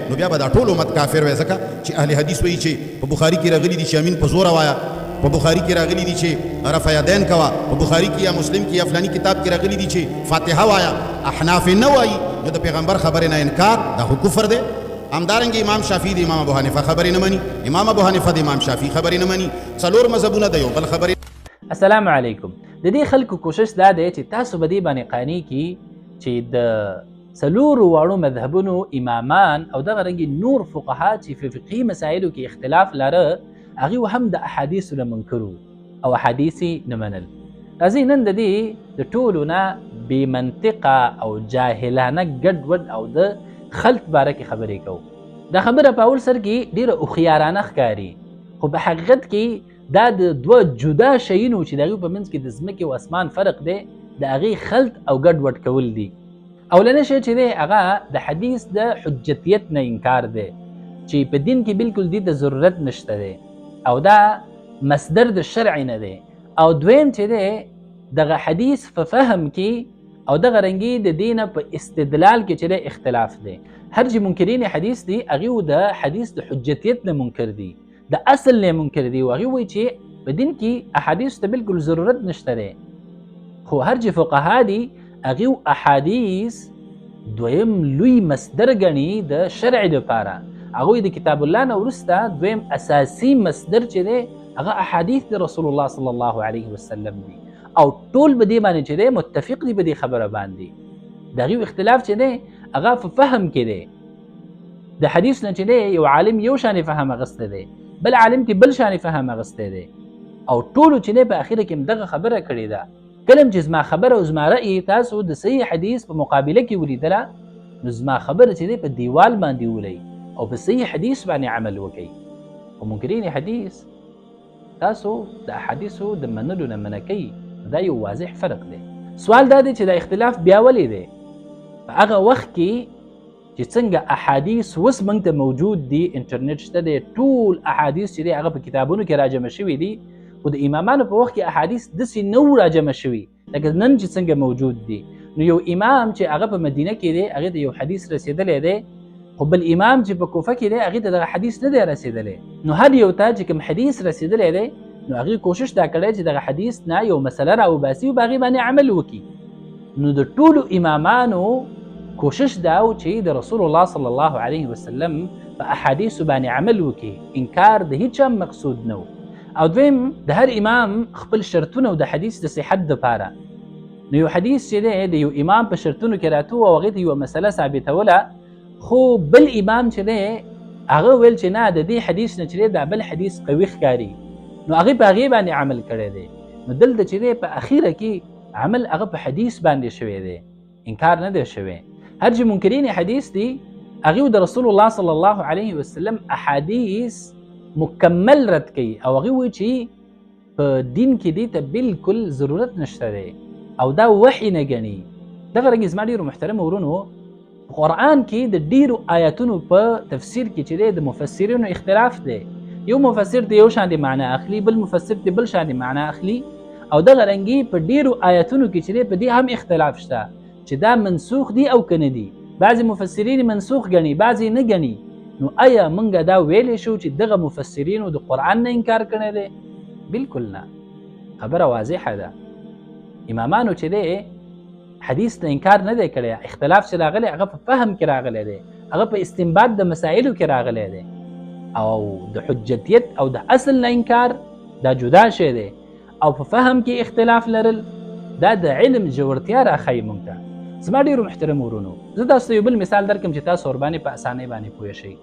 نو بیا به دا ټول امت کافر وای. ځکه چې اهل حدیث وایي چې په بخاري کې راغلي دي چې امین په زوره وایا، په بخاري کې راغلي دي چې رفع یدین کوا، په بخاري کې یا مسلم کې یا فلانی کتاب کې راغلي دي چې فاتحه وایا. احناف نه وایي نو د پیغمبر خبرې نه انکار دا خو کفر دی. همدارنګه امام شافعي د امام ابو حنیفه خبرې نه مني، امام ابو حنیفه د امام شافعي خبرې نه مني، څلور مذهبونه د یو بل خبرې. السلام علیکم. د دې خلکو کوشش دا دی چې تاسو به دې باندې قانع کی چې د څلورو واړو مذهبونو امامان او دغه رنګې نور فقها چې په فقهي مسایلو کې اختلاف لره هغوی هم د احادیثو نه منکر او احادیث یې نه منل. راځئ نن د دې د ټولو نه بې منطقه او جاهلانه ګډوډ او د خلط باره کې خبرې کوو. دا خبره په اول سر کې ډېره هوښیارانه ښکاري، خو په حقیقت کې دا د دوه جدا شیونو چې د هغوی په منځ کې د ځمکې او اسمان فرق دی د هغې خلط او ګډوډ کول دي. اولنی شی چې دی هغه د حدیث د حجتیت نه انکار دی چې په دین کې بالکل دې د ضرورت نشته دی او دا مصدر د شرع نه دی. او دویم چې دی دغه حدیث په فهم کې او دغه رنګي د دینه په استدلال کې چې دی اختلاف دی. هر چې منکرین حدیث دي هغوی د حدیث د حجتیت نه منکر دي، د اصل نه منکر دي، او هغوی وایي چې په دین کې احادیث ته بالکل ضرورت نشته دی. خو هر چې فقها دي هغوی احادیث دویم لوی مصدر ګڼي د شرع دپاره. هغوی د کتاب الله نه وروسته دویم اساسي مصدر چې دی هغه احادیث د رسول الله صلی الله علیه وسلم دي او ټول به دې باندې چې دی متفق دي په دې خبره باندې. د هغوی اختلاف چې دی هغه په فهم کې دی. د حدیث نه چې دی یو عالم یو شان فهم اغستی دی، بل عالم کې بل شان فهم اغستی دی، او ټولو چې دی په اخره کې دغه خبره کړې ده. کله چې زما خبره او زما رأی تاسو د صحیح حدیث په مقابله کې ولیدله نو زما خبره چې دی په دیوال باندې ولئ او په صحیح حدیث باندې عمل وکئ. او منکرین حدیث تاسو د احادیثو د منلو نه منع کوي. دا یو واضح فرق دی. سوال دا دی چې دا اختلاف بیا ولې دی؟ په هغه وخت کې چې څنګه احادیث اوس موږ ته موجود دي، انټرنیټ شته دی، ټول احادیث چې دی هغه په کتابونو کې راجمع شوي دي، خو د امامانو په وخت کې احادیث داسې نه وو راجمع شوي لکه نن چې څنګه موجود دي. نو یو امام چې هغه په مدینه کې دی هغې ته یو حدیث رسېدلی دی، خو بل امام چې په کوفه کې دی هغې ته دغه حدیث نه دی رسېدلی. نو هر یو ته چې کوم حدیث رسېدلی دی نو هغې کوشش دا کړی چې دغه حدیث نه یو مسله راوباسي او په هغې باندې عمل وکړي. نو د ټولو امامانو کوشش دا و چې د رسول الله صلی الله علیه وسلم په احادیثو باندې عمل وکړي، انکار د هیڅ هم مقصود نه و. او دویم د هر امام خپل شرطونه د حدیث د صحت دپاره. نو یو حدیث چې دی د یو امام په شرطونو کې راتو او هغې ته یوه مسله ثابتوله، خو بل امام چې دی هغه ویل چې نه د دې حدیث نه چې دی دا بل حدیث قوي ښکاري، نو هغې په هغې باندې عمل کړی دی. نو دلته چې دی په اخیره کې عمل هغه په حدیث باندې شوی دی، انکار نه دی شوی. هر چې منکرین حدیث دي هغوی د رسول الله صلی الله علیه وسلم احادیث مکمل رد کوي او هغوی وایي چې په دین کې دې ته بالکل ضرورت نشته دی او دا وحی نه ګڼي. دغه رنګې زما ډېرو محترمو ورونو قرآن کې د ډېرو آیاتونو په تفسیر کې چې دی د مفسرینو اختلاف دی. یو مفسر ته یو شان دی معنا اخلي، بل مفسر ته بل شان دی معنا اخلي، او دغه رنګې په ډېرو آیاتونو کې چې دی په دې هم اختلاف شته چې دا منسوخ دي او که نه دي. بعضې مفسرین منسوخ ګڼي، بعضې نه ګڼي. نو آیا موږ دا ویلی شو چې دغه مفسرینو د قرآن نه انکار کړی دی؟ بالکل نه. خبره واضحه ده. امامانو چې دی حدیث نه انکار نه دی کړی، اختلاف چې راغلی هغه په فهم کې راغلی دی، هغه په استنباط د مسایلو کې راغلی دی. او د حجتیت او د اصل نه انکار دا جدا شی دی، او په فهم کې اختلاف لرل دا د علم ژورتیا راښیي موږ ته. زما ډېرو محترمو ورونو زه تاسو ته یو بل مثال درکړم چې تاسو ورباندې په اسانۍ باندې پوه شئ.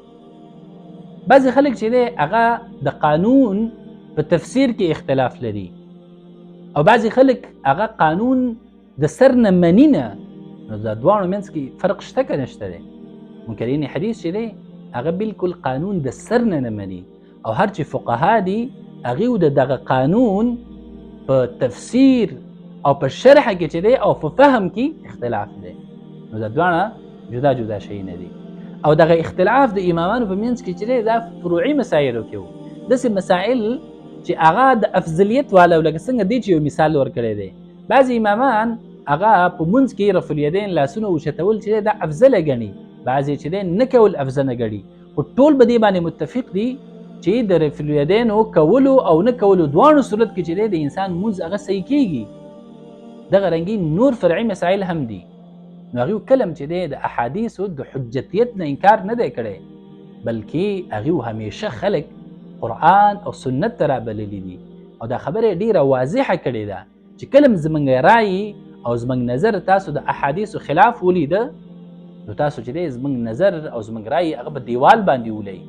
بعضې خلک چې دی هغه د قانون په تفسیر کې اختلاف لري او بعضې خلک هغه قانون د سر نه مني نه. نو د دواړو منځ کې فرق شته که نشته دی؟ منکرین حدیث چې دی هغه بالکل قانون د سر نه مني، او هر چې فقها دي هغوی د دغه قانون په تفسیر او په شرح کې چې دی او په فهم کې اختلاف دی. نو دا دواړه جدا جدا شیونه دي. او دغه اختلاف د امامانو په منځ کې چې دی دا فروعي مسایلو کې و. داسې مسائل چې هغه د افضلیت والا لکه څنګه دی چې یو مثال ورکړی دی. بعضې امامان هغه په منځ کې رفع الیدین لاسونه اوچتول چې دا افضله ګڼي، بعضې چې دی نه کول افضل ګڼي، خو ټول به دې باندې متفق دي چې د رفع الیدینو کولو او نه کولو دواړو صورت کې چې دی د انسان مونځ هغه صحیح کېږي. دغه رنګي نور فرعي مسایل هم دي. نو هغوی کله چې دی د احادیثو د حجتیت نه انکار نه دی کړی، بلکې هغوی همیشه خلک قرآن او سنت ته رابللي دي او دا خبره ډیره واضحه کړې ده چې کله زموږ رایې او زموږ نظر تاسو د احادیثو خلاف ولیده، نو تاسو چې دی زموږ نظر او زموږ رایې هغه په دیوال باندې ولئ.